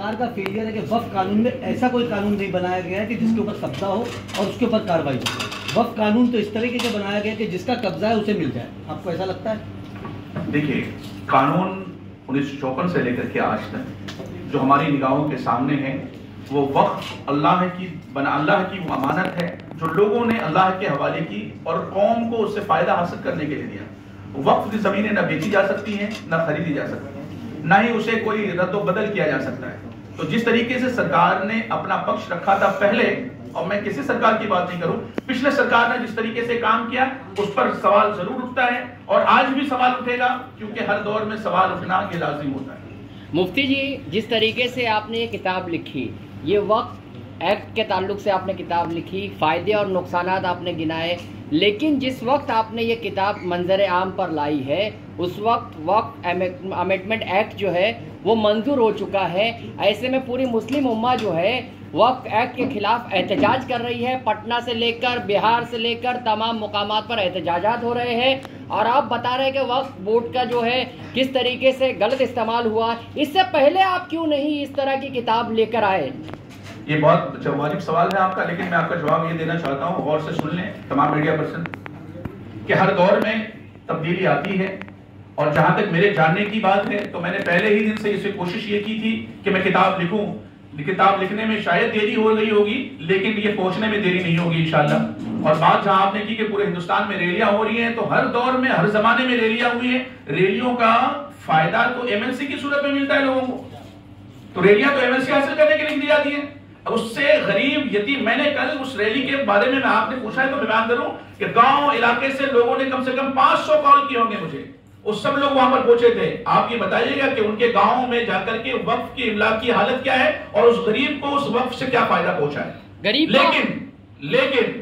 सरकार का फेलियर है कि वक्फ कानून में ऐसा कोई कानून नहीं बनाया गया है कि जिसके ऊपर कब्जा हो और उसके ऊपर कार्रवाई हो। वक्फ कानून तो इस तरीके से बनाया गया कि जिसका कब्जा है उसे मिल जाए। आपको ऐसा लगता है? देखिए, कानून 1954 से लेकर के आज तक जो हमारी निगाहों के सामने है वो वक्फ अल्लाह की अमानत है जो लोगों ने अल्लाह के हवाले की और कौम को उससे फायदा हासिल करने के लिए दिया। वक्फ की जमीनें न बेची जा सकती हैं, न खरीदी जा सकती हैं, न ही उसे कोई रद्द बदल किया जा सकता है। तो जिस तरीके से सरकार ने अपना पक्ष रखा था पहले, और मैं किसी सरकार की बात नहीं करूं, पिछले सरकार ने जिस तरीके से काम किया उस पर सवाल जरूर उठता है और आज भी सवाल उठेगा, क्योंकि हर दौर में सवाल उठना ये लाजिम होता है। मुफ्ती जी, जिस तरीके से आपने ये किताब लिखी, ये वक्फ एक्ट के ताल्लुक से आपने किताब लिखी, फ़ायदे और नुकसानात आपने गिनाए, लेकिन जिस वक्त आपने ये किताब मंजर आम पर लाई है उस वक्त वक्फ अमेंडमेंट एक्ट जो है वो मंजूर हो चुका है। ऐसे में पूरी मुस्लिम उम्मा जो है वक्फ एक्ट के खिलाफ एहतजाज कर रही है। पटना से लेकर बिहार से लेकर तमाम मुकामात पर एहतजाजात हो रहे हैं और आप बता रहे हैं कि वक्फ बोर्ड का जो है किस तरीके से गलत इस्तेमाल हुआ। इससे पहले आप क्यों नहीं इस तरह की किताब लेकर आए? ये बहुत वाजिब सवाल है आपका, लेकिन मैं आपका जवाब ये देना चाहता हूँ, गौर से सुन लें तमाम मीडिया पर्सन, कि हर दौर में तब्दीली आती है। और जहां तक मेरे जानने की बात है तो मैंने पहले ही दिन से इसे कोशिश ये की थी कि मैं किताब लिखूं। किताब लिखने में शायद देरी हो गई होगी, लेकिन ये पहुंचने में देरी नहीं होगी इंशाल्लाह। और बात जहां आपने की कि पूरे हिंदुस्तान में रैलियां हो रही हैं, तो हर दौर में हर जमाने में रैलियां हुई हैं। रैलियों का फायदा तो एमएलसी की सूरत में मिलता है लोगों को, तो रैलियां तो एमएलसी हासिल करने के लिए दी जाती है। अब उससे गरीब यतीम, मैंने कल उस रैली के बारे में आपने पूछा है तो मैं बयान करूं कि गांव इलाके से लोगों ने कम से कम 500 कॉल किए होंगे मुझे, उस सब लोग वहां पर पहुंचे थे। आप ये बताइएगा कि उनके गांव में जाकर के वक्फ की इमलाक की हालत क्या है और उस गरीब को उस वक्फ से क्या फायदा पहुंचा है। गरीब लेकिन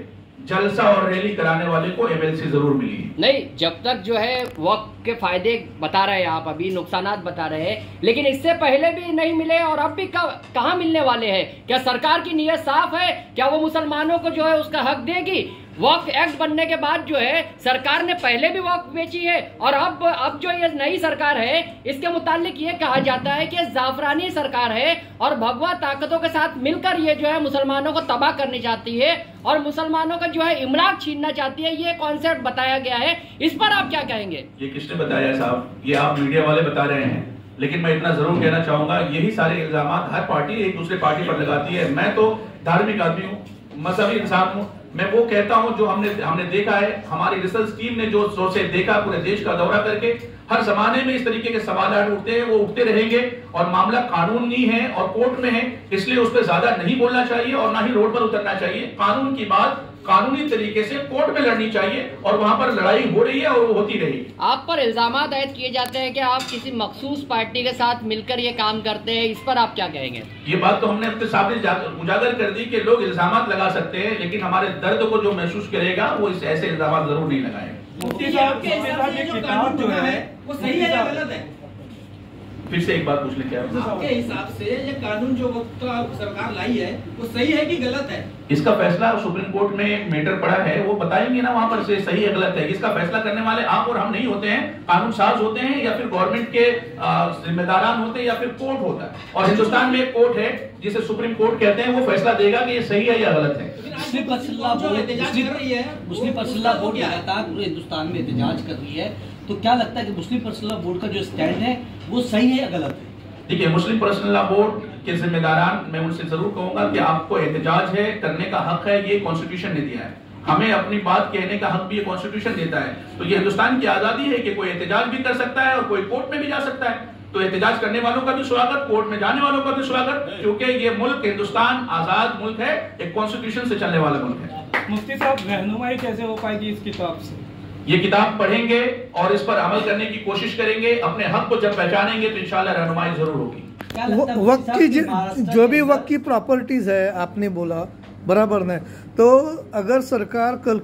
जलसा और रैली कराने वाले को एमएलसी जरूर मिली नहीं। जब तक जो है वक्फ के फायदे बता रहे हैं आप, अभी नुकसानात बता रहे हैं, लेकिन इससे पहले भी नहीं मिले और अब भी कहाँ मिलने वाले हैं? क्या सरकार की नीयत साफ है? क्या वो मुसलमानों को जो है उसका हक देगी? वक्फ एक्ट बनने के बाद जो है सरकार ने पहले भी वक्फ बेची है और अब जो ये नई सरकार है इसके मुतालिक ये कहा जाता है कि जाफरानी सरकार है और भगवा ताकतों के साथ मिलकर ये जो है मुसलमानों को तबाह करनी चाहती है और मुसलमानों का जो है इमलाक छीनना चाहती है। ये कॉन्सेप्ट बताया गया है, इस पर आप क्या कहेंगे? ये किसने बताया साहब? ये आप मीडिया वाले बता रहे हैं, लेकिन मैं इतना जरूर कहना चाहूंगा, यही सारे इल्जाम हर पार्टी एक दूसरे पार्टी पर लगाती है। मैं तो धार्मिक आदमी हूँ, मजहबी इंसान हूँ, मैं वो कहता हूं जो हमने देखा है। हमारी रिसर्च टीम ने जो सोचे देखा पूरे देश का दौरा करके, हर जमाने में इस तरीके के सवाल उठते हैं, वो उठते रहेंगे और मामला कानूनी है और कोर्ट में है, इसलिए उस पर ज्यादा नहीं बोलना चाहिए और ना ही रोड पर उतरना चाहिए। कानून की बात कानूनी तरीके से कोर्ट में लड़नी चाहिए और वहां पर लड़ाई हो रही है और वो होती रहेगी। आप पर इल्जाम आयद किए जाते हैं कि आप किसी मखसूस पार्टी के साथ मिलकर ये काम करते हैं, इस पर आप क्या कहेंगे? ये बात तो हमने अपने सामने उजागर कर दी कि लोग इल्जाम लगा सकते हैं, लेकिन हमारे दर्द को जो महसूस करेगा वो ऐसे इल्जाम जरूर नहीं लगाएगा। मुफ्ती साहब ये किताब जो है वो सही है या गलत है? फिर से एक बात पूछ लें, क्या आपके हिसाब से ये कानून जो सरकार लाई है वो सही है कि गलत है? इसका फैसला सुप्रीम कोर्ट में एक मैटर पड़ा है, वो बताएंगे ना वहां पर से सही है गलत है। इसका फैसला करने वाले आप और हम नहीं होते हैं, कानून साज होते हैं या फिर गवर्नमेंट के जिम्मेदारान होते हैं या फिर कोर्ट होता है। और हिंदुस्तान में एक कोर्ट है जिसे सुप्रीम कोर्ट कहते हैं, वो फैसला देगा कि ये सही है या गलत है। मुस्लिम पर्सनल बोर्ड लगातार पूरे हिंदुस्तान में एहतजाज कर रही है, तो क्या लगता है कि मुस्लिम पर्सनल बोर्ड का जो स्टैंड है वो सही है या गलत है? देखिए, मुस्लिम पर्सनल बोर्ड के जिम्मेदारान, मैं उनसे जरूर कहूंगा कि आपको एहतजाज है, करने का हक है, ये कॉन्स्टिट्यूशन ने दिया है। हमें अपनी बात कहने का हक भी ये कॉन्स्टिट्यूशन देता है। तो ये हिंदुस्तान की आजादी है कि कोई एहतजाज भी कर सकता है और कोई कोर्ट में भी जा सकता है। तो एहतजाज करने वालों का भी स्वागत, कोर्ट में जाने वालों का भी स्वागत, क्योंकि ये मुल्क हिंदुस्तान आजाद मुल्क है, एक कॉन्स्टिट्यूशन से चलने वाला मुल्क है। मुफ्ती साहब, रहनुमाई कैसे हो पाएगी इस किताब से? ये किताब पढ़ेंगे और इस पर अमल करने की कोशिश करेंगे, अपने हक को जब पहचानेंगे तो इंशाल्लाह रहनुमाई जरूर होगी। वक्त की जो भी वक्त की प्रॉपर्टीज है, आपने बोला बराबर ने, तो अगर सरकार कल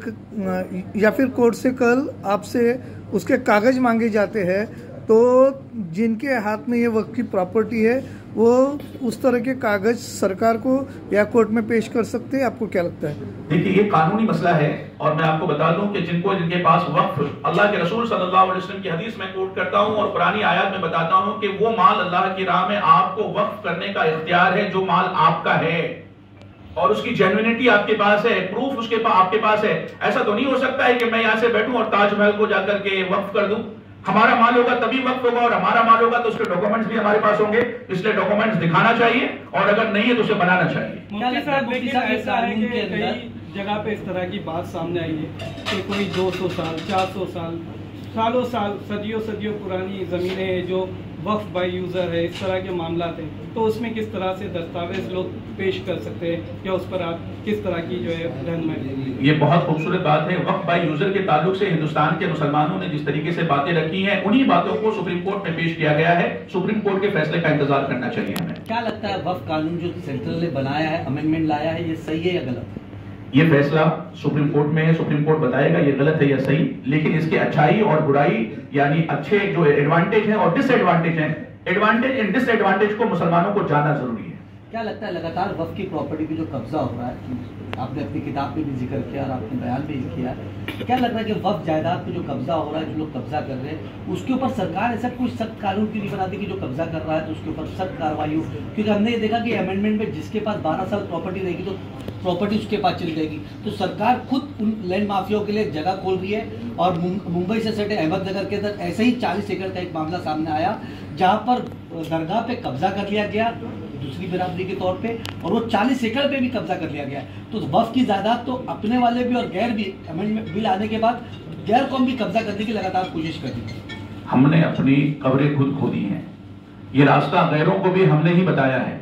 या फिर कोर्ट से कल आपसे उसके कागज मांगे जाते हैं तो जिनके हाथ में ये वक्त की प्रॉपर्टी है वो उस तरह के कागज सरकार को या कोर्ट में पेश कर सकते हैं। आपको क्या लगता है? देखिए, ये कानूनी मसला है और मैं आपको बता दूं कि जिनके पास वक्फ, अल्लाह के रसूल सल्लल्लाहु अलैहि वसल्लम की हदीस में कोट करता हूं और पुरानी आयत में बताता हूं कि वो माल अल्लाह की राह में आपको वक्फ करने का इख्तियार है जो माल आपका है और उसकी जेन्युइनिटी आपके पास है, प्रूफ आपके पास है। ऐसा तो नहीं हो सकता है कि मैं यहां से बैठूं और ताजमहल को जाकर के वक्फ कर दूं। हमारा माल होगा तभी वक्त होगा और हमारा माल होगा तो उसके डॉक्यूमेंट्स भी हमारे पास होंगे, इसलिए डॉक्यूमेंट्स दिखाना चाहिए और अगर नहीं है तो उसे बनाना चाहिए। मुफ्ती साहब, लेकिन ऐसा है कि कई जगह पे इस तरह की बात सामने आई है कि कोई 200 साल 400 साल सालों साल सदियों पुरानी जमीनें जो वक्फ बाय यूजर है, इस तरह के मामला थे, तो उसमें किस तरह से दस्तावेज लोग पेश कर सकते हैं या उस पर आप किस तरह की जो है रहनुमाई? ये बहुत खूबसूरत बात है। वक्फ बाय यूजर के ताल्लुक से हिंदुस्तान के मुसलमानों ने जिस तरीके से बातें रखी हैं, उन्हीं बातों को सुप्रीम कोर्ट में पेश किया गया है। सुप्रीम कोर्ट के फैसले का इंतजार करना चाहिए हमें। क्या लगता है वक्फ कानून जो सेंट्रल ने बनाया है, अमेंडमेंट लाया है, ये सही है या गलत है? ये फैसला सुप्रीम कोर्ट में है, सुप्रीम कोर्ट बताएगा ये गलत है या सही, लेकिन इसके अच्छाई और बुराई यानी अच्छे जो एडवांटेज हैं और डिसएडवांटेज हैं, एडवांटेज एंड डिसएडवांटेज को मुसलमानों को जानना जरूरी है। क्या लगता है लगातार वक्फ की प्रॉपर्टी पे जो कब्जा हो रहा है, आपने अपनी किताब में भी जिक्र किया और आपने बयान में भी किया, क्या लग रहा है कि वक्फ जायदाद पे जो कब्जा हो रहा है, जो लोग कब्जा कर रहे हैं, उसके ऊपर सरकार ऐसा कुछ सख्त कानून क्यों नहीं बनाती कि जो कब्जा कर रहा है तो उसके ऊपर सख्त कार्रवाई हो? क्योंकि हमने ये देखा कि अमेंडमेंट में जिसके पास 12 साल प्रॉपर्टी रहेगी तो प्रॉपर्टी उसके पास चली जाएगी, तो सरकार खुद उन लैंड माफियाओं के लिए जगह खोल रही है। और मुंबई से सटे अहमदनगर के अंदर ऐसे ही 40 एकड़ का एक मामला सामने आया जहाँ पर दरगाह पे कब्जा कर लिया गया दूसरी बिरादरी के तौर पे, और वो 40 एकड़ पे भी कब्जा कर लिया गया। तो वक्फ की जायदाद तो अपने वाले भी और गैर भी अमेंडमेंट बिल आने के बाद गैर कौम भी कब्जा करने की लगातार कोशिश कर रही है। हमने अपनी कब्रें खुद खोदी हैं, ये रास्ता गैरों को भी हमने ही बताया है।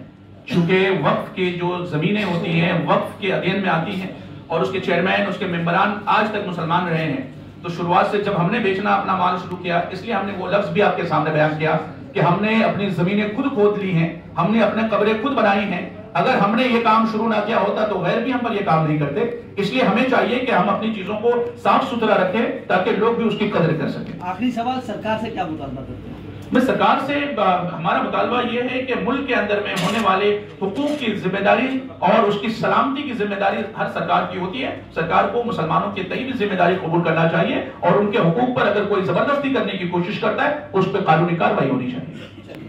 चूंकि वक्फ की जो जमीनें होती हैं वक्फ के अधीन में आती हैं और उसके चेयरमैन उसके मेंबरान आज तक मुसलमान रहे हैं, तो शुरुआत से जब हमने बेचना अपना माल शुरू किया, इसलिए हमने वो लफ्ज भी आपके सामने बयान किया कि हमने अपनी जमीनें खुद खोद ली हैं, हमने अपने कब्रें खुद बनाई हैं। अगर हमने ये काम शुरू ना किया होता तो गैर भी हम पर ये काम नहीं करते। इसलिए हमें चाहिए कि हम अपनी चीजों को साफ सुथरा रखें ताकि लोग भी उसकी कदर कर सकें। आखिरी सवाल, सरकार से क्या मुतालबा करते हैं? मैं सरकार से हमारा मुतालबा ये है कि मुल्क के अंदर में होने वाले हुकूक की जिम्मेदारी और उसकी सलामती की जिम्मेदारी हर सरकार की होती है। सरकार को मुसलमानों के तय भी जिम्मेदारी कबूल करना चाहिए और उनके हुकूक पर अगर कोई जबरदस्ती करने की कोशिश करता है उस पर कानूनी कार्रवाई होनी चाहिए।